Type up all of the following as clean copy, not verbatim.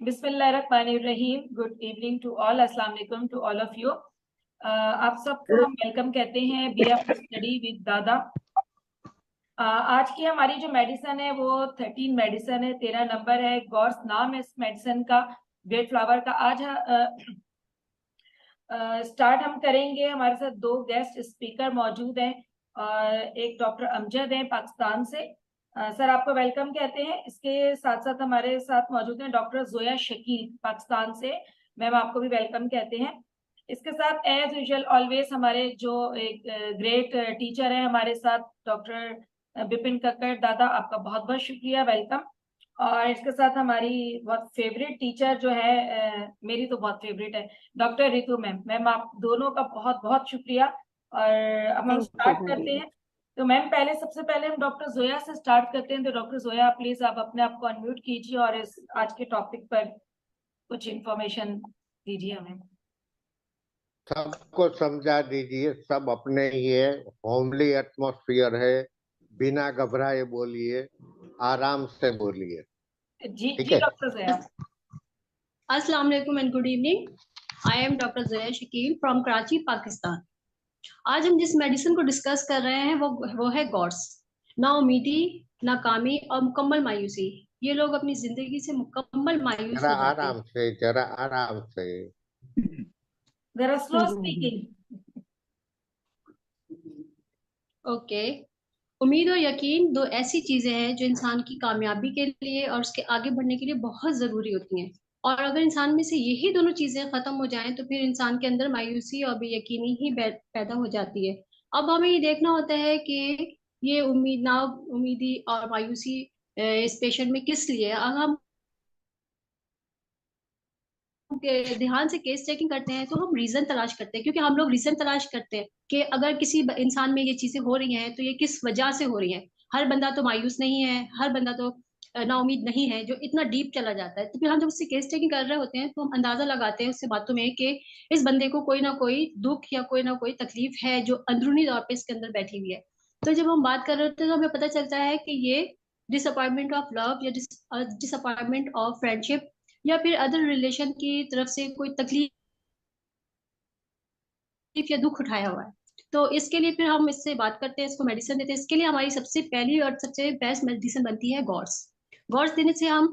बिस्मिल्लाहिर्रहमानिर्रहीम। Good evening to all, अस्सलाम वालेकुम टू ऑल ऑफ यू। आप सबको हम वेलकम कहते हैं BF स्टडी विद दादा। आज की हमारी जो मेडिसिन है वो 13 मेडिसिन है, 13 नंबर है। गॉर्स नाम है इस मेडिसिन का, रेड फ्लावर का। आज स्टार्ट हम करेंगे। हमारे साथ दो गेस्ट स्पीकर मौजूद हैं और एक डॉक्टर अमजद हैं पाकिस्तान से। सर आपको वेलकम कहते हैं। इसके साथ साथ हमारे साथ मौजूद हैं डॉक्टर जोया शकील पाकिस्तान से। मैम आपको भी वेलकम कहते हैं। इसके साथ एज यूजुअल ऑलवेज हमारे जो एक ग्रेट टीचर है हमारे साथ, डॉक्टर बिपिन कक्कड़ दादा, आपका बहुत बहुत शुक्रिया, वेलकम। और इसके साथ हमारी बहुत फेवरेट टीचर जो है, मेरी तो बहुत फेवरेट है, डॉक्टर रितु मैम। मैम आप दोनों का बहुत बहुत शुक्रिया। और अब हम स्टार्ट करते हैं। तो मैम पहले, सबसे पहले हम डॉक्टर जोया से स्टार्ट करते हैं। तो डॉक्टर जोया प्लीज आप अपने आप को अनम्यूट कीजिए और इस आज के टॉपिक पर कुछ इंफॉर्मेशन दीजिए हमें। सबको समझा दीजिए, सब अपने ही है, होमली एटमॉस्फेयर है, बिना घबराए बोलिए, आराम से बोलिए। जी ठीक जी है। Doctor Zoya. Assalamu alaikum and good evening. I am Dr. Zoya Shakil from Karachi, Pakistan. आज हम जिस मेडिसिन को डिस्कस कर रहे हैं वो है गॉड्स। ना उम्मीदी, नाकामी और मुकम्मल मायूसी। ये लोग अपनी जिंदगी से मुकम्मल मायूस जरा हो जाते हैं। आराम से, जरा आराम से। जरा स्लो स्पीकिंग। ओके। उम्मीद और यकीन दो ऐसी चीजें हैं जो इंसान की कामयाबी के लिए और उसके आगे बढ़ने के लिए बहुत जरूरी होती हैं। और अगर इंसान में से यही दोनों चीजें खत्म हो जाएं तो फिर इंसान के अंदर मायूसी और बेयकीनी ही पैदा हो जाती है। अब हमें ये देखना होता है कि ये उम्मीद, ना उम्मीदी और मायूसी इस पेशेंट में किस लिए है। अगर हम ध्यान से केस चेकिंग करते हैं तो हम रीजन तलाश करते हैं, क्योंकि हम लोग रीजन तलाश करते हैं कि अगर किसी इंसान में ये चीजें हो रही हैं तो ये किस वजह से हो रही हैं। हर बंदा तो मायूस नहीं है, हर बंदा तो नाउमीद नहीं है जो इतना डीप चला जाता है। तो फिर हम जब उससे केस चेकिंग कर रहे होते हैं तो हम अंदाजा लगाते हैं उससे बातों में कि इस बंदे को कोई ना कोई दुख या कोई ना कोई तकलीफ है जो अंदरूनी तौर पर इसके अंदर बैठी हुई है। तो जब हम बात कर रहे होते हैं तो हमें पता चलता है कि ये डिसअपॉइंटमेंट ऑफ लव या डिसअपॉइंटमेंट ऑफ फ्रेंडशिप या फिर अदर रिलेशन की तरफ से कोई तकलीफ या दुख उठाया हुआ है। तो इसके लिए फिर हम इससे बात करते हैं, इसको मेडिसिन देते हैं। इसके लिए हमारी सबसे पहली और सबसे बेस्ट मेडिसिन बनती है गॉड्स। गॉड्स देने से हम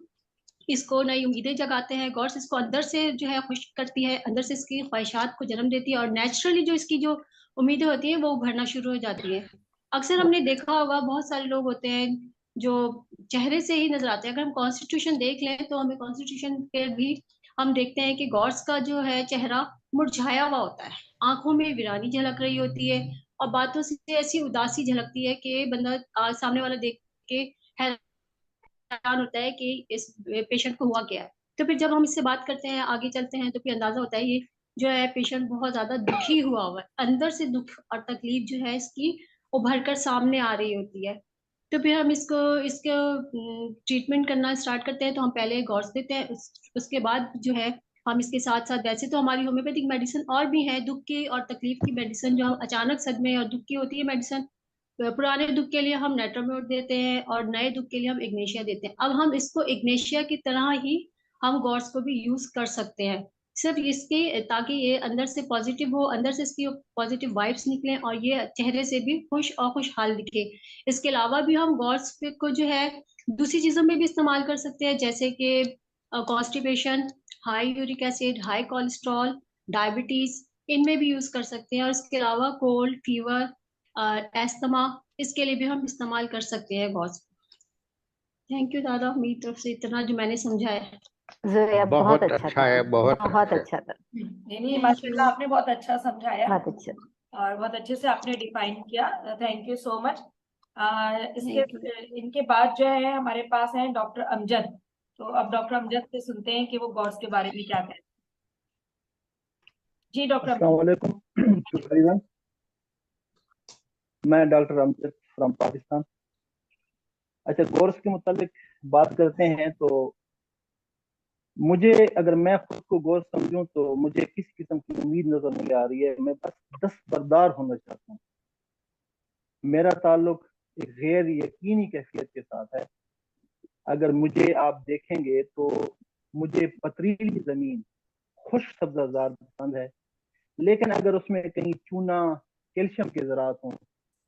इसको नई उम्मीदें जगाते हैं। गॉड्स इसको अंदर से जो है खुश करती है, अंदर से इसकी ख्वाहिशात को जन्म देती है और नेचुरली जो इसकी जो उम्मीदें होती हैं वो उभरना शुरू हो जाती है। अक्सर हमने देखा होगा बहुत सारे लोग होते हैं जो चेहरे से ही नजर आते हैं। अगर हम कॉन्स्टिट्यूशन देख लें तो हमें कॉन्स्टिट्यूशन पे भी हम देखते हैं कि गॉड्स का जो है चेहरा मुरझाया हुआ होता है, आंखों में वीरानी झलक रही होती है और बातों से ऐसी उदासी झलकती है कि बंदा सामने वाला देख के हैरान होता है कि इस पेशेंट को हुआ क्या है। तो फिर जब हम इससे बात करते हैं, आगे चलते हैं, तो फिर अंदाजा होता है ये जो है पेशेंट बहुत ज्यादा दुखी हुआ है, अंदर से दुख और तकलीफ जो है इसकी उभर कर सामने आ रही होती है। तो फिर हम इसको इसको ट्रीटमेंट करना स्टार्ट करते हैं। तो हम पहले गॉर्स देते हैं, उसके बाद जो है हम इसके साथ साथ, वैसे तो हमारी होम्योपैथिक मेडिसिन और भी है दुख की और तकलीफ की मेडिसिन, जो हम अचानक सदमे और दुख की होती है मेडिसिन। पुराने दुख के लिए हम नेट्रोम्योड देते हैं और नए दुख के लिए हम इग्नेशिया देते हैं। अब हम इसको इग्नेशिया की तरह ही हम गॉड्स को भी यूज कर सकते हैं, सिर्फ इसके ताकि ये अंदर से पॉजिटिव हो, अंदर से इसकी पॉजिटिव वाइब्स निकलें और ये चेहरे से भी खुश और खुशहाल दिखे। इसके अलावा भी हम गॉड्स को जो है दूसरी चीजों में भी इस्तेमाल कर सकते हैं, जैसे कि constipation, high uric acid, high cholesterol, diabetes, इनमें भी यूज कर सकते हैं। और इसके अलावा कोल्ड, फीवर, एस्थमा, इसके लिए भी हम इस्तेमाल कर सकते हैं गॉड्स। थैंक यू दादा, मेरी तरफ से इतना जो मैंने समझाया। जोया बहुत अच्छा था, है, बहुत बहुत अच्छा था, नहीं माशाल्लाह, आपने बहुत अच्छा समझाया बहुत अच्छा। और बहुत अच्छे से आपने डिफाइन किया। Thank you so much. Thank you. इनके बाद जो है हमारे पास है डॉक्टर अमजद। तो अब डॉक्टर अमजद से सुनते हैं कि वो गॉड्स के बारे में क्या कहते हैं। जी डॉक्टर अस्सलाम वालेकुम एवरीवन। मैं डॉक्टर अमजद फ्रॉम पाकिस्तान। अच्छा, कोर्स के मुताबिक बात करते हैं तो मुझे, अगर मैं खुद को गोश्त समझूं तो मुझे किस किस्म की उम्मीद नजर नहीं आ रही है। मैं बस दस्तबरदार होना चाहता हूँ। मेरा ताल्लुक एक गैर यकीनी कैफियत के साथ है। अगर मुझे आप देखेंगे तो मुझे पथरीली जमीन, खुश सब्जाजार पसंद है, लेकिन अगर उसमें कहीं चूना, कैल्शियम के ज़रात हों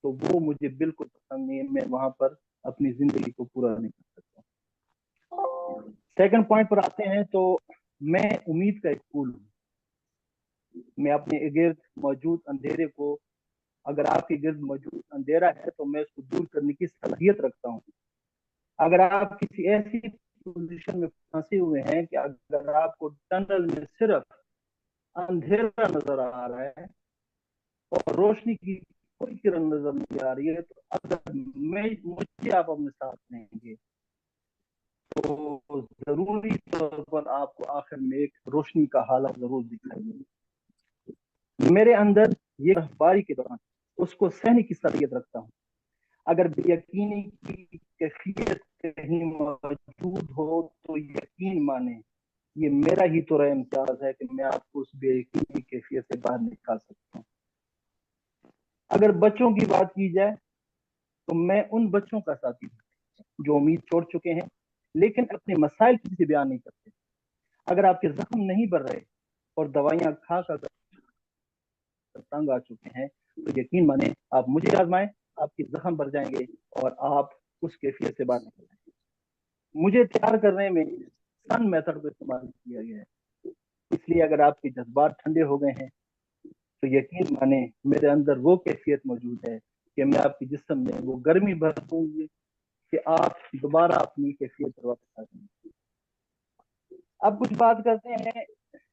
तो वो मुझे बिल्कुल पसंद नहीं है। मैं वहां पर अपनी जिंदगी को पूरा नहीं कर सकता। सेकंड पॉइंट पर आते हैं तो मैं उम्मीद का एक फूल हूँ। मैं अपने इर्द मौजूद अंधेरे को, अगर आपके गिर्द मौजूद अंधेरा है तो मैं उसको दूर करने की सलाहियत रखता हूँ। अगर आप किसी ऐसी पोजीशन में फंसे हुए हैं कि अगर आपको टनल में सिर्फ अंधेरा नजर आ रहा है और रोशनी की कोई किरण नजर नहीं आ रही है, तो अगर मुझे आप अपने साथ लेंगे तो जरूरी तौर पर आपको आखिर में एक रोशनी का हालत जरूर दिखाई देगी। मेरे अंदर ये बर्फबारी के दौरान उसको सहने की सलाहियत रखता हूँ। अगर बेयकीनी की कैफियत कहीं मौजूद हो तो यकीन माने ये मेरा ही तो इम्तियाज है कि मैं आपको उस बेयकीनी कैफियत से बाहर निकाल सकता हूँ। अगर बच्चों की बात की जाए तो मैं उन बच्चों का साथी हूँ जो उम्मीद छोड़ चुके हैं लेकिन अपने मसाइल किसी से बयान नहीं करते। अगर आपके जख्म नहीं बढ़ रहे और दवाइयां खा कर तंग आ चुके हैं तो यकीन माने आप मुझे आजमाएं, आपके जख्म बढ़ जाएंगे और आप उस कैफियत से बाहर निकल जाएंगे। मुझे तैयार करने में सन मेथड को इस्तेमाल किया गया है, इसलिए अगर आपके जज्बात ठंडे हो गए हैं तो यकीन माने मेरे अंदर वो कैफियत मौजूद है कि मैं आपके जिस्म में वो गर्मी भर दूंगी कि आप दोबारा अपनी कैफियत पर वापस आ जाएंगे। अब कुछ बात करते हैं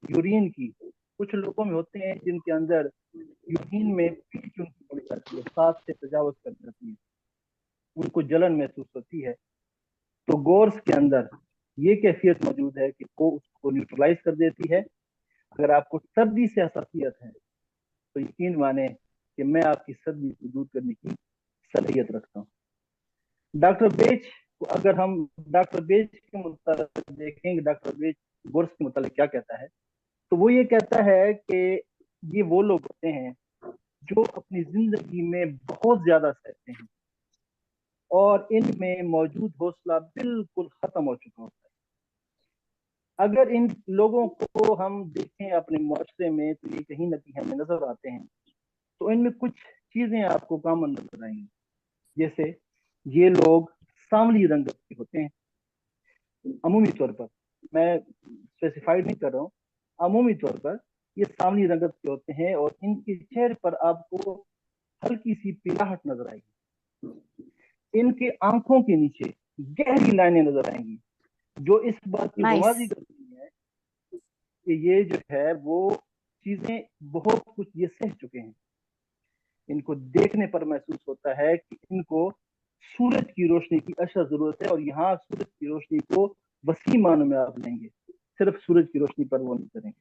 यूरिन की। कुछ लोगों में होते हैं जिनके अंदर यूरिन में पीच उनकी पड़ जाती है, सांस से तजावुज कर जाती है, उनको जलन महसूस होती है। तो गोर्स के अंदर ये कैफियत मौजूद है कि वो उसको न्यूट्रलाइज कर देती है। अगर आपको सर्दी से हसासियत है तो यकीन माने कि मैं आपकी सर्दी को दूर करने की सलाहियत रखता हूँ। डॉक्टर बेच को अगर हम डॉक्टर बेच के मुताबिक देखेंगे, डॉक्टर बेच गोर्स के मुताबिक क्या कहता है, तो वो ये कहता है कि ये वो लोग होते हैं जो अपनी जिंदगी में बहुत ज्यादा सहते हैं और इनमें मौजूद हौसला बिल्कुल खत्म हो चुका होता है। अगर इन लोगों को हम देखें अपने मुआशरे में तो ये कहीं ना कहीं हमें नजर आते हैं, तो इनमें कुछ चीजें आपको कॉमन नजर आएंगी। जैसे ये लोग सांवली रंगत के होते हैं, अमूमी तौर पर, मैं स्पेसिफाइड नहीं कर रहा हूँ, अमूमी तौर पर ये सांवली रंगत के होते हैं और इनके चेहरे पर आपको हल्की सी पिलाहट नजर आएगी। इनके आंखों के नीचे गहरी लाइनें नजर आएंगी जो इस बात की गवाही करती है कि ये जो है वो चीजें बहुत कुछ ये सह चुके हैं। इनको देखने पर महसूस होता है कि इनको सूरज की रोशनी की अशद जरूरत है और यहाँ सूरज की रोशनी को वसी मानों में आप लेंगे, सिर्फ सूरज की रोशनी पर वो नहीं करेंगे।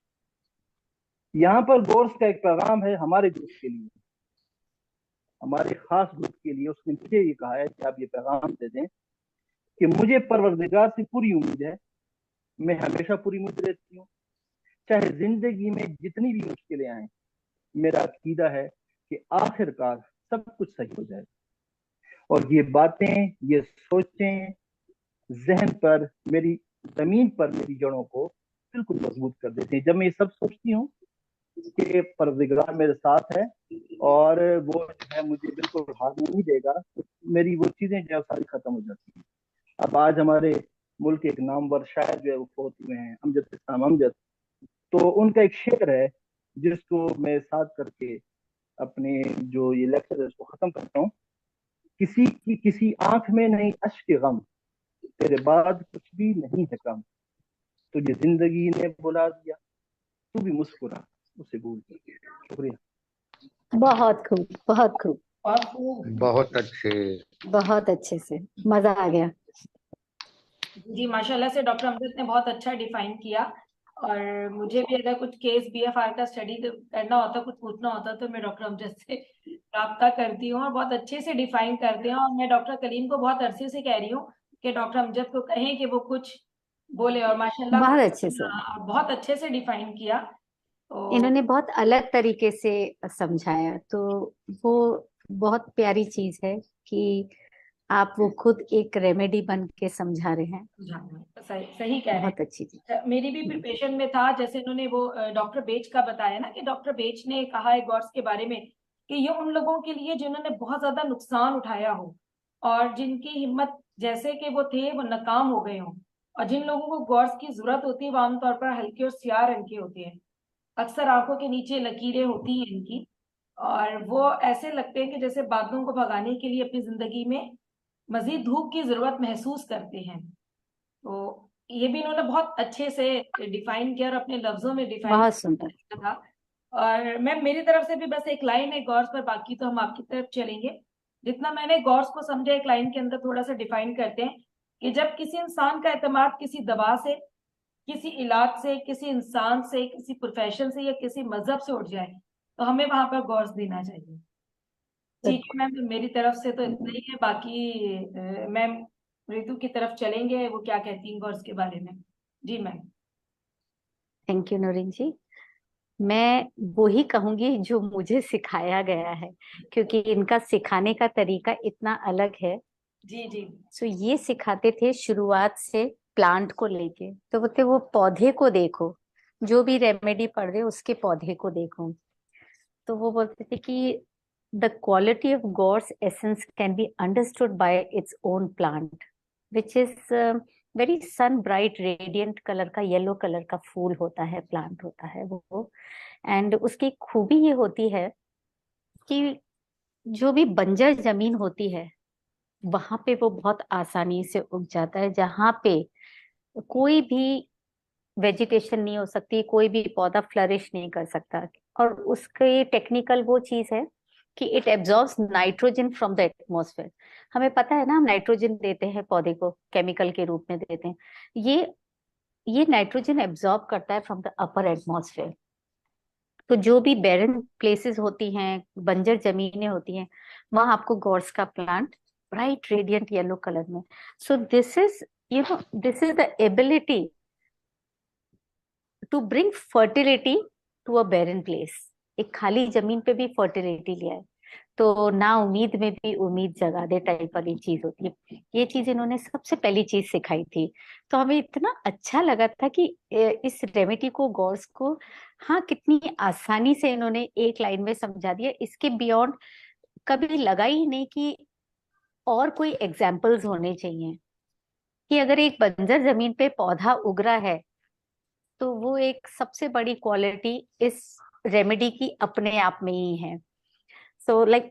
यहाँ पर गोर्स का एक पैगाम है हमारे ग्रुप के लिए, हमारे खास ग्रुप के लिए। उसने मुझे ये कहा है कि आप ये पैगाम दे दें कि मुझे परवरदिगार से पूरी उम्मीद है, मैं हमेशा पूरी उम्मीद रहती हूँ, चाहे जिंदगी में जितनी भी मुश्किलें आए, मेरा अकीदा है कि आखिरकार सब कुछ सही हो जाएगा। और ये बातें, ये सोचें जहन पर, मेरी जमीन पर मेरी जड़ों को बिल्कुल मजबूत कर देते हैं। जब मैं ये सब सोचती हूँ कि परवरदिगार मेरे साथ है और वो जो है मुझे बिल्कुल हार नहीं देगा, तो मेरी वो चीजें जो है सारी खत्म हो जाती हैं। अब आज हमारे मुल्क के एक नामवर शायर जो है वो फौत हुए हैं, अमजद इस्लाम अमजद। तो उनका एक शेर है जिसको मैं साथ करके अपने जो ये लेक्चर है उसको खत्म करता हूँ। किसी की किसी आंख में नहीं अश्क गम, तेरे बाद कुछ भी नहीं है कम, तुझे जिंदगी ने बुला दिया, तू भी मुस्कुरा उसे भूल कर। शुक्रिया। बहुत खूब, बहुत खूब, और खूब। बहुत अच्छे से मजा आ गया। जी माशाल्लाह से डॉक्टर अमजद ने बहुत अच्छा डिफाइन किया। और मुझे भी अगर कुछ केस बीएफआर का स्टडी करना होता, कुछ पूछना होता, तो मैं डॉक्टर अमजद से राब्ता करती हूँ और बहुत अच्छे से डिफाइन करते हैं। और मैं डॉक्टर कलीम को बहुत अरसे से कह रही हूँ कि डॉक्टर अमजद को कहें कि वो कुछ बोले, और माशाल्लाह बहुत अच्छे से बहुत अच्छे से डिफाइन किया। तो इन्होंने बहुत अलग तरीके से समझाया, तो वो बहुत प्यारी चीज है कि आप वो खुद एक रेमेडी बन के समझा रहे हैं। सही सही कह रहे हैं। बहुत अच्छी चीज। मेरी भी प्रिपरेशन में था, जैसे इन्होंने वो डॉक्टर बेच का बताया ना, कि डॉक्टर बेच ने कहा है गॉर्स के बारे में कि ये उन लोगों के लिए जिन्होंने बहुत ज्यादा नुकसान उठाया हो और जिनकी हिम्मत जैसे कि वो थे वो नाकाम हो गए हों, और जिन लोगों को गॉर्स की जरूरत होती है वो आमतौर पर हल्के और स्याह रंग के होते हैं, अक्सर आंखों के नीचे लकीरें होती हैं इनकी, और वो ऐसे लगते हैं कि जैसे बादलों को भगाने के लिए अपनी जिंदगी में मजीद धूप की जरूरत महसूस करते हैं। तो ये भी इन्होंने बहुत अच्छे से डिफाइन किया और अपने लफ्जों में डिफाइन बहुत सुंदर। किया था। और मैं मेरी तरफ से भी बस एक लाइन है गॉर्स पर, बाकी तो हम आपकी तरफ चलेंगे। जितना मैंने गॉर्स को समझा, एक लाइन के अंदर थोड़ा सा डिफाइन करते हैं कि जब किसी इंसान का एतमाद किसी दवा से, किसी इलाज से, किसी इंसान से, किसी प्रोफेशन से या किसी मजहब से उठ जाए, तो हमें वहां पर गौर देना चाहिए। ठीक है मैम, मेरी तरफ से तो इतना ही है। बाकी मैम ऋतु की तरफ चलेंगे, वो क्या कहती हैं गौर्स के बारे में। जी मैम। थैंक यू नूरिन जी। मैं वो ही कहूंगी जो मुझे सिखाया गया है, क्योंकि इनका सिखाने का तरीका इतना अलग है। जी जी। सो ये सिखाते थे शुरुआत से प्लांट को लेके, तो बोलते वो पौधे को देखो, जो भी रेमेडी पढ़ रहे हो उसके पौधे को देखो। तो वो बोलते थे कि the quality of God's essence can be understood by its own plant, which is very sun bright radiant colour का, येलो कलर का फूल होता है, प्लांट होता है वो। एंड उसकी खूबी ये होती है कि जो भी बंजर जमीन होती है वहां पे वो बहुत आसानी से उग जाता है, जहाँ पे कोई भी वेजिटेशन नहीं हो सकती, कोई भी पौधा फ्लरिश नहीं कर सकता। और उसके टेक्निकल वो चीज है कि it absorbs nitrogen from the atmosphere. हमें पता है ना, हम नाइट्रोजन देते हैं पौधे को, केमिकल के रूप में देते हैं। ये नाइट्रोजन एब्जॉर्ब करता है फ्रॉम द अपर एटमॉस्फेयर। तो जो भी बैरन प्लेसेस होती हैं, बंजर जमीनें होती हैं, वहां आपको गॉर्स का plant bright radiant yellow colour में। So this is, this is the ability to bring fertility to a barren place. एक खाली जमीन पे भी फर्टिलिटी लिया है, तो ना उम्मीद में भी उम्मीद जगा दे टाइप वाली चीज होती है। ये चीज इन्होंने सबसे पहली चीज सिखाई थी। तो हमें इतना अच्छा लगा था कि इस रेमेडी को, गॉर्स को, हाँ कितनी आसानी से इन्होंने एक लाइन में समझा दिया। इसके बियॉन्ड कभी लगा ही नहीं कि और कोई एग्जाम्पल्स होने चाहिए, कि अगर एक बंजर जमीन पे पौधा उग रहा है तो वो एक सबसे बड़ी क्वालिटी इस रेमेडी की अपने आप में ही है। सो लाइक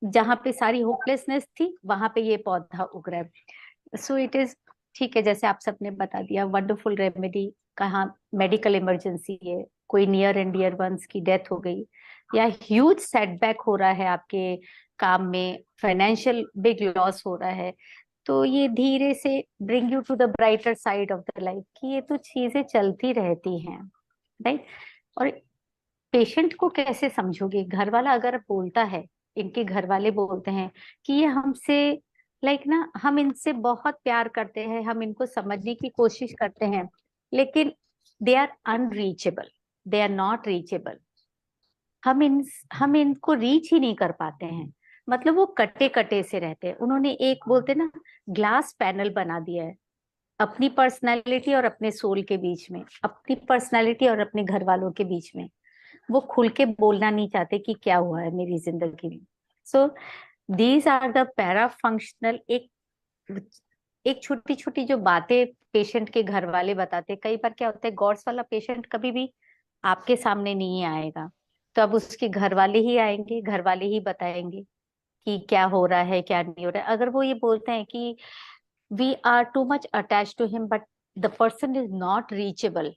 जहाँ पे सारी होपलेसनेस थी वहां पे ये पौधा उग रहा है। सो इट इज, ठीक है, जैसे आप सबने बता दिया, वंडरफुल रेमेडी। कहाँ मेडिकल इमरजेंसी है, कोई नियर एंड डियर वंस की डेथ हो गई, या ह्यूज सेटबैक हो रहा है आपके काम में, फाइनेंशियल बिग लॉस हो रहा है, तो ये धीरे से bring you to the brighter side of the life, कि ये तो चीजें चलती रहती हैं, राइट। और पेशेंट को कैसे समझोगे? घर वाला अगर बोलता है, इनके घर वाले बोलते हैं कि ये हमसे, लाइक ना, हम इनसे बहुत प्यार करते हैं, हम इनको समझने की कोशिश करते हैं, लेकिन they are unreachable, they are not reachable. हम इनको रीच ही नहीं कर पाते हैं, मतलब वो कटे कटे से रहते हैं। उन्होंने एक, बोलते ना, ग्लास पैनल बना दिया है अपनी पर्सनालिटी और अपने सोल के बीच में, अपनी पर्सनालिटी और अपने घर वालों के बीच में। वो खुल के बोलना नहीं चाहते कि क्या हुआ है मेरी जिंदगी में। So these are the para functional, एक छोटी छोटी जो बातें पेशेंट के घर वाले बताते हैं। कई बार क्या होता है, गॉड्स वाला पेशेंट कभी भी आपके सामने नहीं आएगा, तो अब उसके घर वाले ही आएंगे, घर वाले ही बताएंगे कि क्या हो रहा है, क्या नहीं हो रहा है। अगर वो ये बोलते हैं कि we are too much attach to him but the person is not reachable,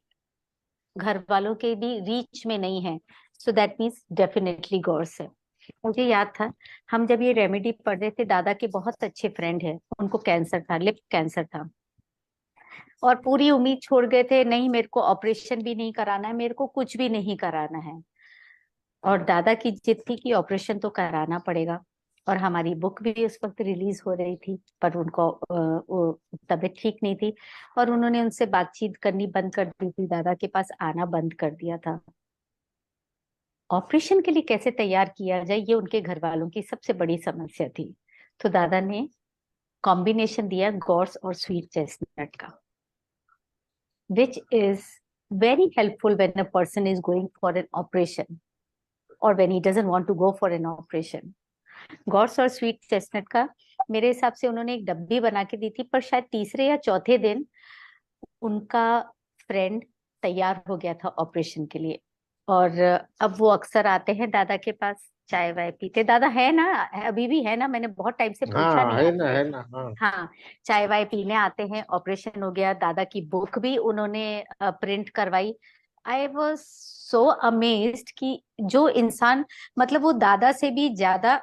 घर वालों के भी रीच में नहीं है, so that means definitely God's है। मुझे याद था, हम जब ये रेमेडी पढ़ रहे थे, दादा के बहुत अच्छे फ्रेंड है, उनको कैंसर था, लिप कैंसर था, और पूरी उम्मीद छोड़ गए थे, नहीं मेरे को ऑपरेशन भी नहीं कराना है, मेरे को कुछ भी नहीं कराना है। और दादा की जिद थी कि ऑपरेशन तो कराना पड़ेगा। और हमारी बुक भी उस वक्त रिलीज हो रही थी, पर उनको तबीयत ठीक नहीं थी, और उन्होंने उनसे बातचीत करनी बंद कर दी थी, दादा के पास आना बंद कर दिया था। ऑपरेशन के लिए कैसे तैयार किया जाए, ये उनके घर वालों की सबसे बड़ी समस्या थी। तो दादा ने कॉम्बिनेशन दिया गॉर्स और स्वीट चेस्टनट का, which is very helpful when a person is going for an operation or when he doesn't want to go for an operation. गॉर्स और स्वीट चेस्टनट का मेरे हिसाब से उन्होंने एक डब्बी बना के दी थी, पर शायद तीसरे या चौथे दिन उनका फ्रेंड तैयार हो गया था ऑपरेशन के लिए, और अब वो अक्सर आते हैं दादा के पास, चाय वाय पीते। दादा है ना, अभी भी है ना? मैंने बहुत टाइम से पूछा हाँ नहीं है ना, आपसे। है ना, हाँ। हाँ, चाय वाय पीने आते हैं। ऑपरेशन हो गया, दादा की बुक भी उन्होंने प्रिंट करवाई। आई वॉज सो अमेज्ड कि जो इंसान, मतलब वो दादा से भी ज्यादा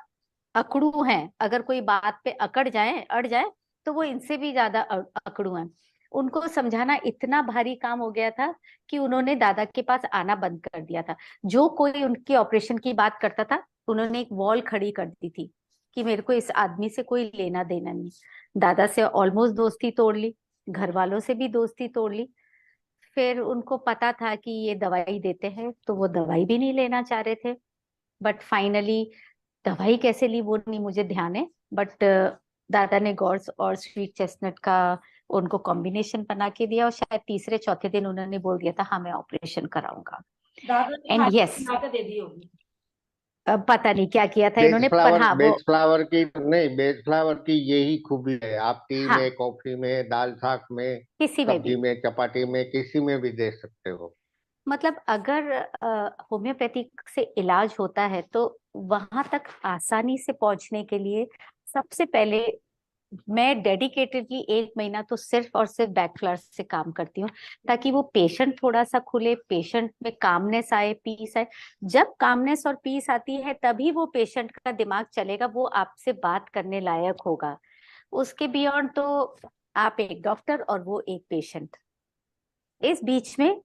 अकड़ू हैं, अगर कोई बात पे अड़ जाए तो वो इनसे भी ज्यादा अकड़ू हैं। उनको समझाना इतना भारी काम हो गया था कि उन्होंने दादा के पास आना बंद कर दिया था। जो कोई उनके ऑपरेशन की बात करता था, उन्होंने एक वॉल खड़ी कर दी थी कि मेरे को इस आदमी से कोई लेना देना नहीं। दादा से ऑलमोस्ट दोस्ती तोड़ ली, घर वालों से भी दोस्ती तोड़ ली। फिर उनको पता था कि ये दवाई देते हैं, तो वो दवाई भी नहीं लेना चाह रहे थे। बट फाइनली दवाई कैसे ली वो नहीं मुझे ध्यान है, बट दादा ने गॉर्स और स्वीट चेस्टनट का उनको कॉम्बिनेशन बना के दिया, और शायद तीसरे चौथे दिन उन्होंने बोल दिया था हाँ मैं ऑपरेशन कराऊंगा। दादा ने एंड खाने यस, बना के दे दी होगी। पता नहीं क्या किया था इन्होंने, पर हाँ वो बेज फ्लावर की नहीं, बेज फ्लावर की यही खूबी है। आप टी हाँ में, कॉफी में, दाल साग में, किसी में सब्जी भी, में, चपाती में, किसी में भी दे सकते हो। मतलब अगर होम्योपैथिक से इलाज होता है तो वहां तक आसानी से पहुंचने के लिए सबसे पहले मैं डेडिकेटेडली 1 महीना तो सिर्फ और सिर्फ बैक फ्लावर्स से काम करती हूँ, ताकि वो पेशेंट थोड़ा सा खुले, पेशेंट में कामनेस आए, पीस आए। जब कामनेस और पीस आती है तभी वो पेशेंट का दिमाग चलेगा, वो आपसे बात करने लायक होगा। उसके बियॉन्ड तो आप एक डॉक्टर और वो एक पेशेंट, इस बीच में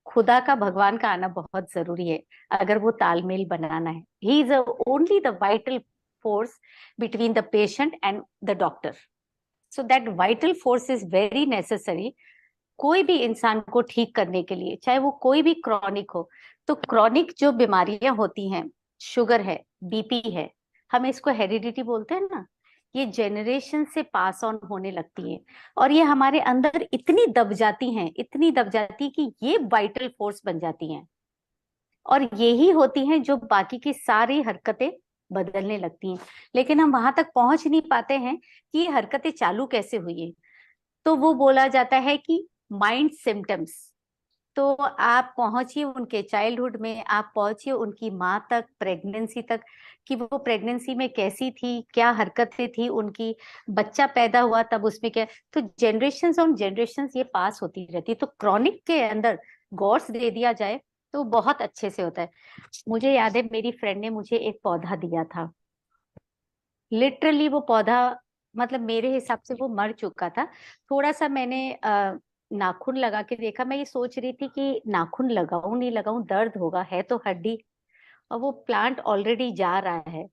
खुदा का, भगवान का आना बहुत जरूरी है अगर वो तालमेल बनाना है। He is only the vital force between the patient and the doctor, so that vital force is very necessary कोई भी इंसान को ठीक करने के लिए, चाहे वो कोई भी क्रॉनिक हो। तो क्रॉनिक जो बीमारियां होती हैं, शुगर है, बीपी है, हम इसको हेरिडिटी बोलते हैं ना, ये जनरेशन से पास ऑन होने लगती है, और ये हमारे अंदर इतनी दब जाती हैं, इतनी दब जाती कि ये वाइटल फोर्स बन जाती हैं, और यही होती हैं जो बाकी की सारी हरकतें बदलने लगती हैं। लेकिन हम वहां तक पहुंच नहीं पाते हैं कि ये हरकतें चालू कैसे हुई है। तो वो बोला जाता है कि माइंड सिम्टम्स। तो आप पहुंचिए उनके चाइल्डहुड में, आप पहुंचिए उनकी माँ तक, प्रेगनेंसी तक, कि वो प्रेगनेंसी में कैसी थी, क्या हरकतें थी उनकी, बच्चा पैदा हुआ तब उसमें क्या। तो जनरेशंस ऑन जनरेशंस ये पास होती रहती है। तो क्रॉनिक के अंदर गॉर्स दे दिया जाए तो बहुत अच्छे से होता है। मुझे याद है मेरी फ्रेंड ने मुझे एक पौधा दिया था, लिटरली वो पौधा, मतलब मेरे हिसाब से वो मर चुका था। थोड़ा सा मैंने नाखून लगा के देखा, मैं ये सोच रही थी कि नाखून लगाऊं नहीं लगाऊं, दर्द होगा, है तो हड्डी, और वो प्लांट ऑलरेडी जा रहा है।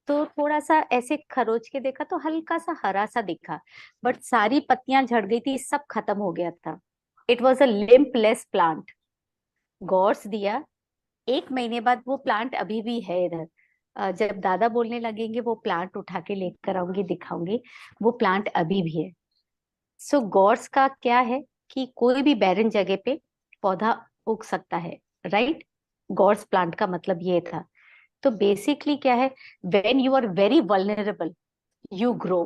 तो थोड़ा सा ऐसे खरोच के देखा तो हल्का सा हरा सा दिखा, बट सारी पत्तियां झड़ गई थी, सब खत्म हो गया था। It was a limpless plant. Gorse दिया, 1 महीने बाद वो प्लांट अभी भी है इधर। जब दादा बोलने लगेंगे वो प्लांट उठा के लेकर आऊंगी, दिखाऊंगी, वो प्लांट अभी भी है। सो गॉर्स का क्या है कि कोई भी बैरन जगह पे पौधा उग सकता है, राइट। गॉर्स प्लांट का मतलब ये था। तो बेसिकली क्या है, when you are very vulnerable you grow,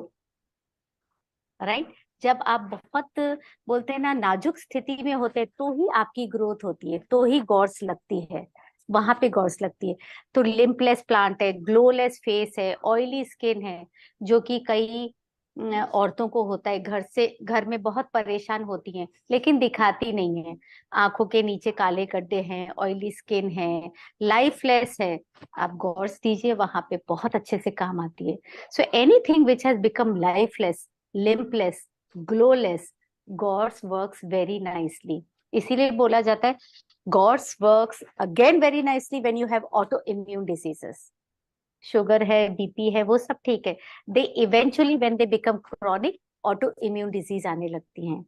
right. जब आप बहुत, बोलते हैं ना, नाजुक स्थिति में होते हैं तो ही आपकी ग्रोथ होती है, तो ही गॉर्स लगती है, वहां पे गॉर्स लगती है। तो लिम्पलेस प्लांट है, ग्लोलेस फेस है, ऑयली स्किन है, जो कि कई औरतों को होता है, घर में बहुत परेशान होती हैं लेकिन दिखाती नहीं है। आंखों के नीचे काले गड्ढे हैं, ऑयली स्किन है, लाइफलेस है, आप गॉर्स दीजिए, वहां पे बहुत अच्छे से काम आती है। So anything which has become lifeless, limpless, glowless, gods works very nicely. इसीलिए बोला जाता है gods works again very nicely when you have auto immune diseases. Sugar है, बीपी है, वो सब ठीक है, they eventually when they become chronic, auto immune disease आने लगती हैं।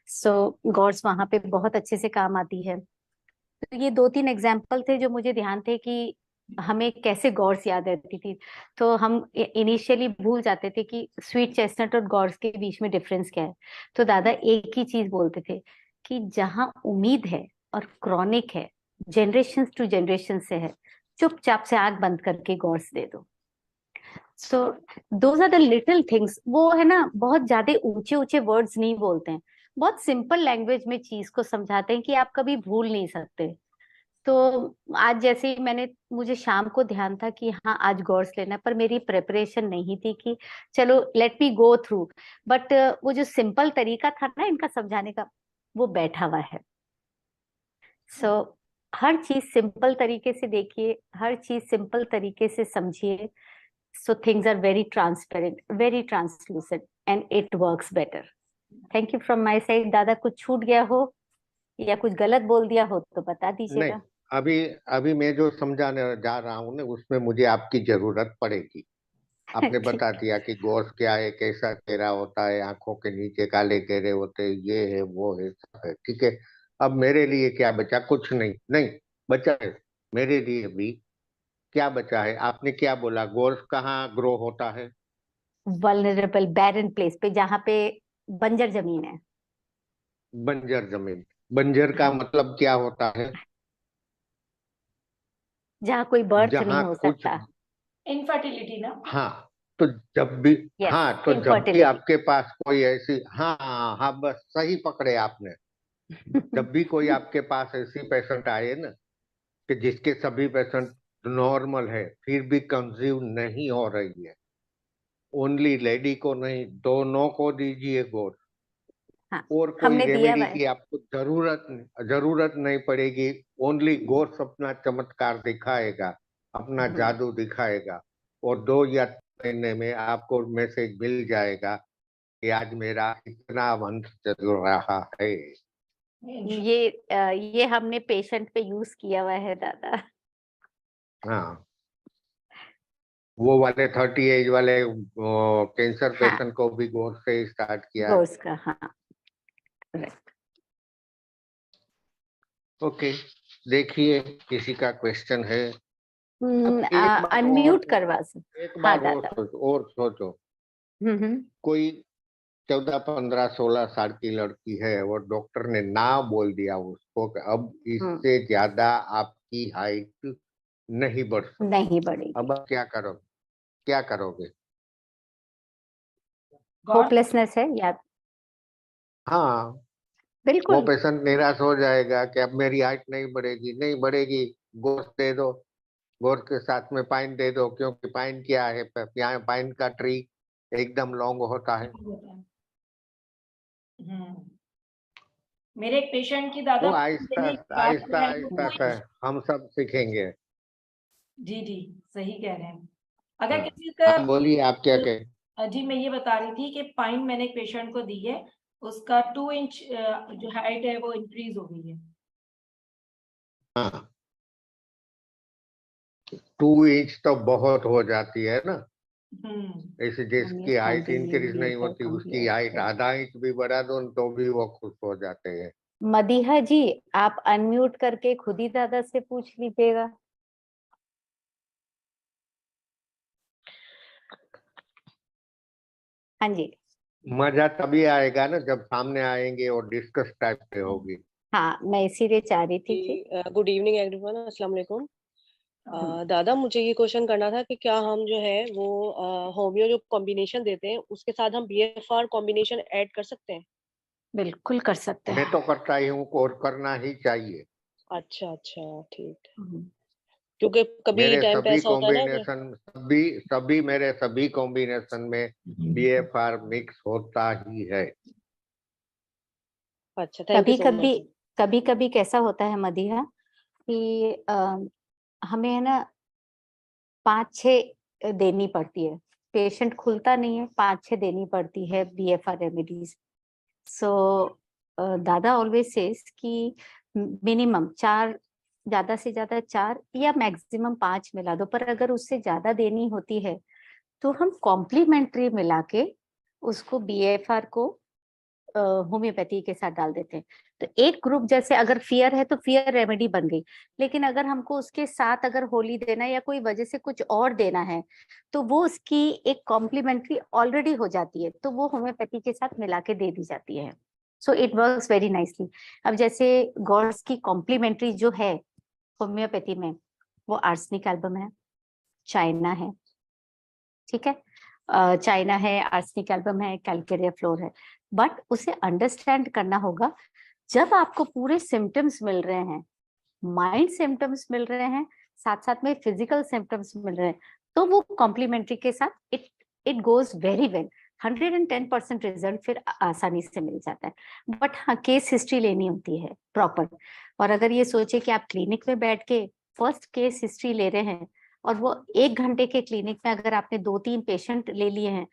सो गॉड्स वहां पे बहुत अच्छे से काम आती है। तो ये 2-3 एग्जाम्पल थे जो मुझे ध्यान थे कि हमें कैसे गॉर्स याद रहती थी। तो हम इनिशियली भूल जाते थे कि स्वीट चेस्टनट और गॉर्स के बीच में डिफरेंस क्या है। तो दादा एक ही चीज बोलते थे कि जहां उम्मीद है और क्रॉनिक है, जनरेशन टू जनरेशन से है, चुपचाप से आंख बंद करके गॉर्स दे दो। So those are the little things. वो है ना, बहुत ज्यादा ऊंचे ऊंचे वर्ड्स नहीं बोलते हैं, बहुत सिंपल लैंग्वेज में चीज को समझाते हैं कि आप कभी भूल नहीं सकते। तो आज जैसे ही मुझे शाम को ध्यान था कि हाँ आज गॉर्स लेना है, पर मेरी प्रिपरेशन नहीं थी कि चलो let me go through. But वो जो सिंपल तरीका था ना इनका समझाने का, वो बैठा हुआ है। सो हर चीज सिंपल तरीके से देखिए, हर चीज सिंपल तरीके से समझिए। So things are very transparent, very translucent, and it works better. Thank you from my side. दादा कुछ छूट गया हो या कुछ गलत बोल दिया हो तो बता नहीं, दीजिएगा। अभी अभी मैं जो समझाने जा रहा हूँ ना, उसमें मुझे आपकी जरूरत पड़ेगी। आपने ठीक बता दिया कि गोश्त क्या है, कैसा चेहरा होता है, आंखों के नीचे काले घेरे होते हैं, ये है वो है सब है, ठीक है। अब मेरे लिए क्या बचा? कुछ नहीं, नहीं बचा है। मेरे लिए भी क्या बचा है? आपने क्या बोला? गोश्त कहाँ ग्रो होता है? वल्नरेबल बैरन प्लेस पे, जहाँ पे बंजर जमीन है। बंजर जमीन। बंजर का हाँ, मतलब क्या होता है? जहाँ कोई बर्थ नहीं जहाँ हो कुछ, सकता। इनफर्टिलिटी ना। हाँ, तो जब भी, यस, हाँ, तो जब भी इनफर्टिलिटी। आपके पास कोई ऐसी, हाँ हाँ हाँ, बस सही पकड़े आपने। जब भी कोई आपके पास ऐसी पेशेंट आए ना, कि जिसके सभी पेशेंट नॉर्मल है फिर भी कंसीव नहीं हो रही है, ओनली लेडी को नहीं, दोनों को दीजिए गोद। हाँ, और कोई हमने दिया हुआ रेमेडी है। की आपको जरूरत नहीं पड़ेगी। ओनली गोड्स अपना चमत्कार दिखाएगा, अपना हम्म, जादू दिखाएगा। और 2 या 3 महीने में आपको मैसेज मिल जाएगा कि आज मेरा इतना वंश चल रहा है। ये हमने पेशेंट पे यूज किया हुआ है दादा। हाँ, वो वाले 30 एज वाले कैंसर हाँ, पेशेंट को भी गोद से स्टार्ट किया। गोर्स का, हाँ। correct। ओके, देखिए किसी का क्वेश्चन है? अब एक बात अनम्यूट करवा सकते। एक हाँ बात और दादा। सोचो, और सोचो। हम्म। कोई 14 15 16 साल की लड़की है, वो डॉक्टर ने ना बोल दिया उसको कि अब हम्म, इससे ज्यादा आपकी हाइट नहीं बढ़ सकती। नहीं बढ़ेगी। अब आप क्या करोगे? क्या करोगे? गौर। होपलेसनेस है या। हाँ, वो बिल्कुल। पेशेंट निराश हो जाएगा कि अब मेरी हाइट नहीं बढ़ेगी, नहीं बढ़ेगी। गोश्त दे दो, गोश्त के साथ में पाइन दे दो, क्योंकि पाइन क्या है, यहाँ पाइन का ट्री एकदम लॉन्ग होता है। हम्म। मेरे एक पेशेंट की दादा वो आहिस्ता देने के बाद जो आहिस्ता है आहिस्ता वो, से हम सब सीखेंगे। जी जी, सही कह रहे हैं। अगर हाँ किसी का, हाँ, बोलिए आप क्या कहें? जी मैं ये बता रही थी कि पाइन मैंने एक पेशेंट को दी है, उसका 2 इंच जो हाइट है वो इंक्रीज हो गई है। हाँ, 2 इंच तो बहुत हो जाती है ना। हम्म। ऐसे जिसकी हाइट इंक्रीज नहीं होती, उसकी हाइट आधा इंच भी बढ़ा दो तो भी वो खुश हो जाते हैं। मदीहा जी, आप अनम्यूट करके खुद ही दादा से पूछ लीजिएगा। हाँ जी। मजा तभी आएगा ना जब सामने आएंगे और डिस्कस टाइप पे होगी। हाँ, मैं इसीलिए चाह रही थी कि गुड इवनिंग एवरीवन, अस्सलाम वालेकुम। हम्म, दादा मुझे ये क्वेश्चन करना था कि क्या हम जो है वो होमियो जो कॉम्बिनेशन देते हैं उसके साथ हम बीएफआर कॉम्बिनेशन ऐड कर सकते हैं? बिल्कुल कर सकते मैं हैं। तो करता ही हूँ और करना ही चाहिए। अच्छा अच्छा, ठीक है। हम्म, क्योंकि कभी मेरे टाइम पे सभी ऐसा होता है ना कि, कॉम्बिनेशन, सभी सभी मेरे सभी कॉम्बिनेशन में बीएफआर मिक्स होता ही है। अच्छा, थैंक यू कभी सो कभी, मच। कभी कभी कैसा होता है मदीहा कि हमें है ना 5 6 देनी पड़ती है। पेशेंट खुलता नहीं है, 5 6 देनी पड़ती है बीएफआर रेमेडीज। सो दादा ऑलवेज सेज कि मिनिमम 4, ज्यादा से ज्यादा 4 या मैक्सिमम 5 मिला दो। पर अगर उससे ज्यादा देनी होती है तो हम कॉम्प्लीमेंट्री मिला के उसको बीएफआर को होम्योपैथी के साथ डाल देते हैं। तो एक ग्रुप जैसे अगर फियर है तो फियर रेमेडी बन गई, लेकिन अगर हमको उसके साथ अगर होली देना है या कोई वजह से कुछ और देना है तो वो उसकी एक कॉम्प्लीमेंट्री ऑलरेडी हो जाती है, तो वो होम्योपैथी के साथ मिला के दे दी जाती है। So it works very nicely. अब जैसे गॉर्स की कॉम्प्लीमेंट्री जो है होम्योपैथी में, वो आर्सेनिक एल्बम है, चाइना है, ठीक है, चाइना है, आर्सेनिक एल्बम है, कैलकेरिया फ्लोर है। बट उसे अंडरस्टैंड करना होगा, जब आपको पूरे सिम्टम्स मिल रहे हैं, माइंड सिम्टम्स मिल रहे हैं, साथ साथ में फिजिकल सिम्टम्स मिल रहे हैं, तो वो कॉम्प्लीमेंट्री के साथ it goes very well. 110% result फिर आसानी से मिल जाता है। बट हाँ, केस हिस्ट्री लेनी होती है प्रॉपर। और अगर ये सोचे कि आप क्लिनिक में बैठ के फर्स्ट केस हिस्ट्री ले रहे हैं और वो 1 घंटे के क्लिनिक में अगर आपने 2-3 पेशेंट ले लिए हैं,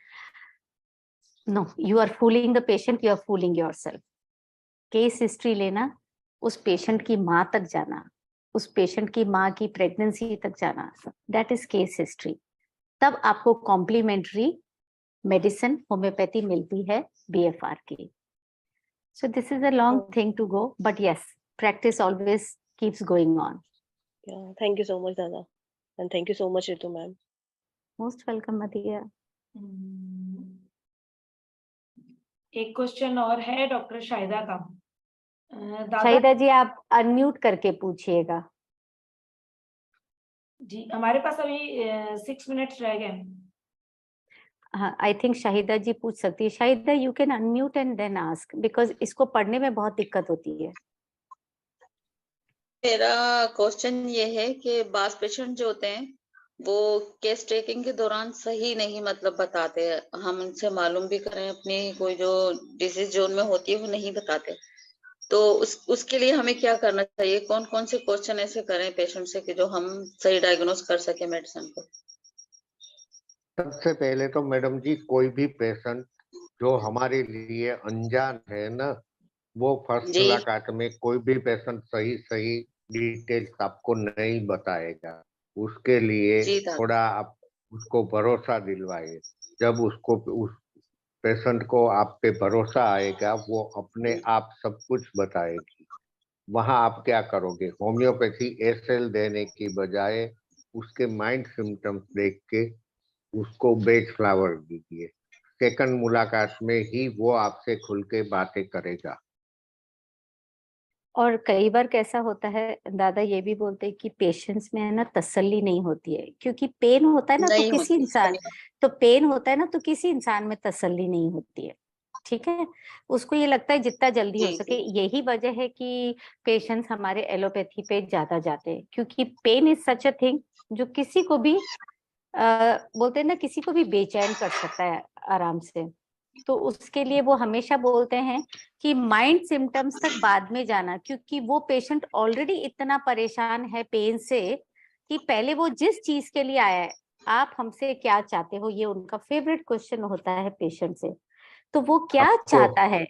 no, you are fooling the patient, you are fooling yourself. Case history लेना, उस पेशेंट की माँ तक जाना, उस पेशेंट की माँ की प्रेगनेंसी तक जाना, दैट इज केस हिस्ट्री। तब आपको कॉम्प्लीमेंट्री मेडिसिन होम्योपैथी मिलती है BFR की। So this is a long thing to go, but yes, practice always keeps going on. Thank you so much दादा, and thank you so much Ritu ma'am. Most welcome मदिया। एक question और है doctor Shahida का। दादा शाहिदा जी, आप अनम्यूट करके पूछिएगा। जी, हमारे पास अभी 6 मिनट्स रह गए। हाँ, आई थिंक शाहिदा जी पूछ सकती है। Shahida, you can unmute and then ask, because इसको पढ़ने में बहुत दिक्कत होती है। मेरा क्वेश्चन ये है कि बास पेशेंट जो होते हैं वो केस टेकिंग के दौरान सही नहीं मतलब बताते हैं, हम उनसे मालूम भी करें अपनी कोई जो डिजीज जोन में होती है वो नहीं बताते, तो उसके लिए हमें क्या करना चाहिए? कौन कौन से क्वेश्चन ऐसे करें पेशेंट से कि जो हम सही डायग्नोस कर सके मेडिसिन को? सबसे पहले तो मैडम जी, कोई भी पेशेंट जो हमारे लिए अनजान है ना, वो फर्स्ट जी मुलाकात में कोई भी पेशेंट सही डिटेल्स आपको नहीं बताएगा। उसके लिए जी दादा। थोड़ा आप उसको भरोसा दिलवाइए। जब उसको उस पेशेंट को आप पे भरोसा आएगा, वो अपने आप सब कुछ बताएगी। वहां आप क्या करोगे? होम्योपैथी एसएल देने की बजाय उसके माइंड सिम्टम्स देख के उसको बेच फ्लावर दीजिए। सेकंड मुलाकात में ही वो आपसे खुल के बातें करेगा। और कई बार कैसा होता है दादा, ये भी बोलते हैं कि पेशेंट्स में है ना तसल्ली नहीं होती है, क्योंकि पेन होता है ना, तो नहीं किसी होती, इंसान, तो पेन होता है ना, तो किसी इंसान में तसल्ली नहीं होती है, ठीक है। उसको ये लगता है जितना जल्दी हो जी सके। जी यही वजह है कि पेशेंट्स हमारे एलोपैथी पे ज्यादा जाते हैं, क्योंकि pain is such a thing जो किसी को भी बोलते हैं ना, किसी को भी बेचैन कर सकता है आराम से। तो उसके लिए वो हमेशा बोलते हैं कि माइंड सिम्टम्स तक बाद में जाना, क्योंकि वो पेशेंट ऑलरेडी इतना परेशान है पेन से कि पहले वो जिस चीज के लिए आया है, आप हमसे क्या चाहते हो, ये उनका फेवरेट क्वेश्चन होता है पेशेंट से। तो वो क्या चाहता है,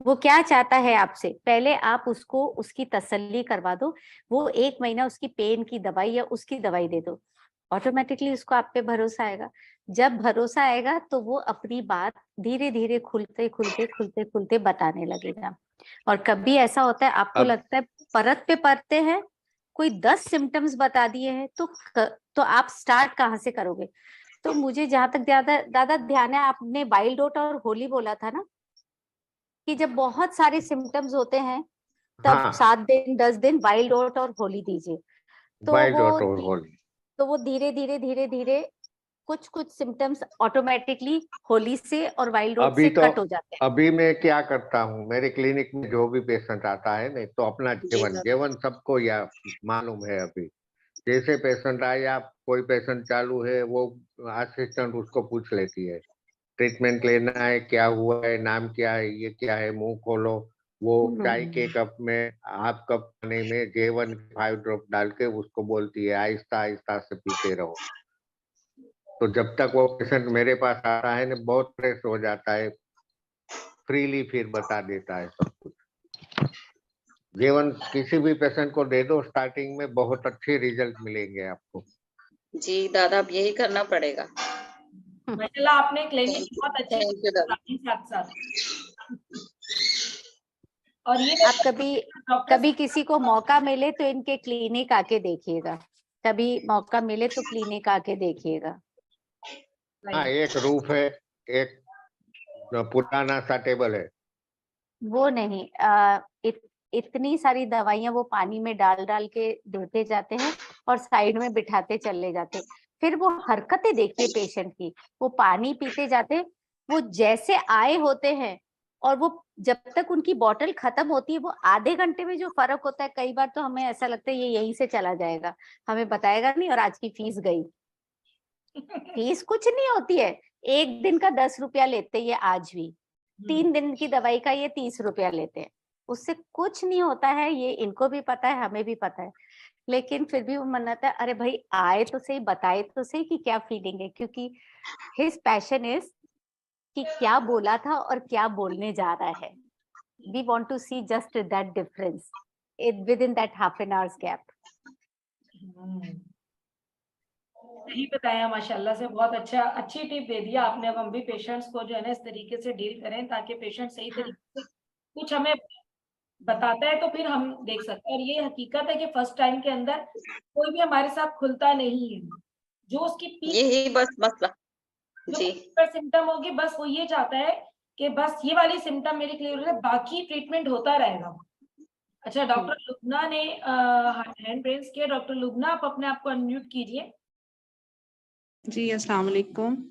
वो क्या चाहता है आपसे, पहले आप उसको उसकी तसल्ली करवा दो। वो 1 महीना उसकी पेन की दवाई या उसकी दवाई दे दो, ऑटोमेटिकली उसको आप पे भरोसा आएगा। जब भरोसा आएगा तो वो अपनी बात धीरे धीरे खुलते बताने लगेगा। और कभी ऐसा होता है आपको अब लगता है परत पे पड़ते हैं, कोई 10 सिम्टम्स बता दिए हैं, तो आप स्टार्ट कहाँ से करोगे? तो मुझे जहां तक दादा ध्यान है, आपने वाइल्ड ओट और होली बोला था ना, कि जब बहुत सारे सिम्टम्स होते हैं तब हाँ, 7 दिन 10 दिन वाइल्ड ओट और होली दीजिए। तो वाइल्ड वो डॉट और होली। तो वो धीरे धीरे कुछ कुछ सिम्टम्स ऑटोमेटिकली होली से और वाइल्ड ओट अभी से तो कट हो जाते हैं। अभी मैं क्या करता हूँ, मेरे क्लिनिक में जो भी पेशेंट आता है नहीं, तो अपना जी जीवन दादा। जीवन सबको या मालूम है। अभी जैसे पेशेंट आया, कोई पेशेंट चालू है, वो असिस्टेंट उसको पूछ लेती है, ट्रीटमेंट लेना है, क्या हुआ है, नाम क्या है, ये क्या है, मुंह खोलो। वो चाय के कप में, हाफ कप पानी में J1 5 ड्रॉप डाल के उसको बोलती है, आहिस्ता आहिस्ता से पीते रहो। तो जब तक वो पेशेंट मेरे पास आता है ना, बहुत फ्रेश हो जाता है, फ्रीली फिर बता देता है सब कुछ। जीवन किसी भी पेशेंट को दे दो, स्टार्टिंग में बहुत अच्छे रिजल्ट मिलेंगे आपको। जी दादा, अब यही करना पड़ेगा। माशाल्लाह, आपने क्लिनिक थैंक यू, बहुत अच्छी थैंक यू दादा। साथ साथ और ये आप कभी किसी को मौका मिले तो इनके क्लिनिक आके देखिएगा, कभी मौका मिले तो क्लिनिक आके देखिएगा। हाँ, एक रूफ है, एक पुराना सा टेबल है। वो नहीं, इतनी सारी दवाइयां वो पानी में डाल डाल के देते जाते हैं और साइड में बिठाते चले जाते। फिर वो हरकतें देखिए पेशेंट की, वो पानी पीते जाते, वो जैसे आए होते हैं और वो जब तक उनकी बोतल खत्म होती है, वो आधे घंटे में जो फर्क होता है, कई बार तो हमें ऐसा लगता है ये यहीं से चला जाएगा, हमें बताएगा नहीं और आज की फीस गई। फीस कुछ नहीं होती है, 1 दिन का 10 रुपया लेते हैं ये आज भी, 3 दिन की दवाई का ये 30 रुपया लेते हैं, उससे कुछ नहीं होता है, ये इनको भी पता है, हमें भी पता है। लेकिन फिर भी वो मन आता है, अरे भाई आए तो सही, बताए तो सही कि क्या फीलिंग है, क्योंकि हिज पैशन इज कि क्या बोला था और क्या बोलने जा रहा है। We want to see just that difference within that half an hours gap. सही बताया माशाल्लाह से, बहुत अच्छी टिप दे दिया आपने। अब हम भी पेशेंट्स को जो है ना इस तरीके से डील करें ताकि पेशेंट सही तरीके से कुछ हमें बताता है तो फिर हम देख सकते हैं। और ये हकीकत है कि फर्स्ट टाइम के अंदर कोई भी हमारे साथ खुलता नहीं है, जो उसकी पीक यही बस मसला जी पर सिम्टम होगी, बस वो ये चाहता है कि बस ये वाली सिम्टम मेरी क्लियर हो जाए, बाकी ट्रीटमेंट होता रहेगा। अच्छा, डॉक्टर लुबना ने हैंड रेज किया। डॉक्टर लुबना, आप अपने आप को अनम्यूट कीजिए। जी अस्सलाम वालेकुम।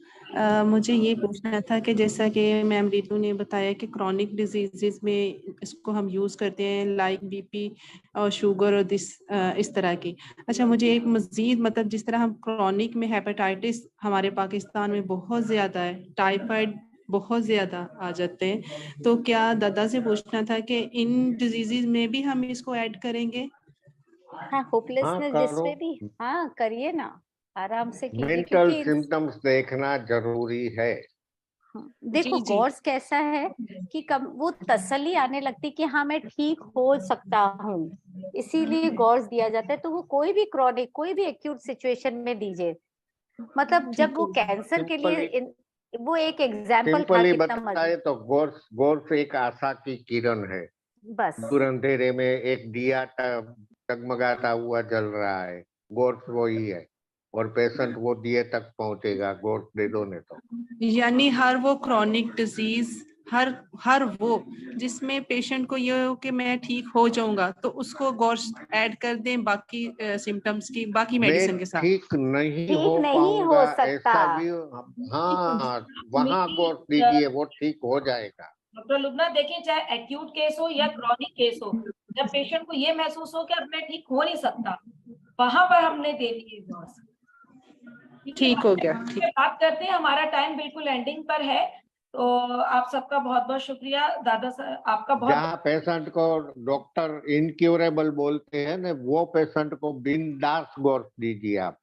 मुझे ये पूछना था कि जैसा कि मैम रितु ने बताया कि क्रॉनिक डिजीजेस में इसको हम यूज़ करते हैं, लाइक बीपी और शुगर और इस तरह की। अच्छा, मुझे एक मज़ीद मतलब जिस तरह हम क्रॉनिक में हेपेटाइटिस हमारे पाकिस्तान में बहुत ज़्यादा है, टाइफाइड बहुत ज़्यादा आ जाते हैं, तो क्या दादा से पूछना था कि इन डिजीजेस में भी हम इसको ऐड करेंगे? हाँ, होपलेसनेस करो। जिसमें भी, हाँ करिए ना, आराम से कीजिए, मेंटल क्योंकि सिम्टम्स देखना जरूरी है। देखो जी। गौर्स कैसा है कि कब वो तसल्ली आने लगती कि हाँ मैं ठीक हो सकता हूँ, इसीलिए गौर्स दिया जाता है। तो वो कोई भी क्रॉनिक, कोई भी एक्यूट सिचुएशन में दीजिए। मतलब जब वो कैंसर के लिए वो एक एग्जाम्पल था, सिंपली कितना बताए तो गोर्स एक आशा की किरण है। बस दूर अंधेरे में एक दिया टगमगाता हुआ जल रहा है, गोर्स वही है, और पेशेंट वो दिए तक पहुंचेगा, गोर्स दे दो ने तो। यानी हर वो क्रॉनिक डिजीज, हर वो जिसमें पेशेंट को ये हो कि मैं ठीक हो जाऊंगा, तो उसको गोर्स ऐड कर दें बाकी सिम्टम्स की, बाकी मेडिसिन के साथ। ठीक नहीं ठीक हो नहीं हो पाऊंगा सकता। ऐसा भी, हाँ वहां गोर्स दीजिए, वो ठीक हो जाएगा। डॉक्टर लुबना देखिए, चाहे एक्यूट केस हो या क्रॉनिक केस हो, जब पेशेंट को ये महसूस हो कि अब मैं ठीक हो नहीं सकता, वहां पर हमने दे दिए गॉर्स। ठीक हो गया। ठीक, बात करते हैं, हमारा टाइम बिल्कुल एंडिंग पर है, तो आप सबका बहुत बहुत शुक्रिया। दादा सर आपका बहुत जहाँ पेशेंट को डॉक्टर इनक्यूरेबल बोलते हैं ना, वो पेशेंट को बिंदास गोर्स दीजिए आप।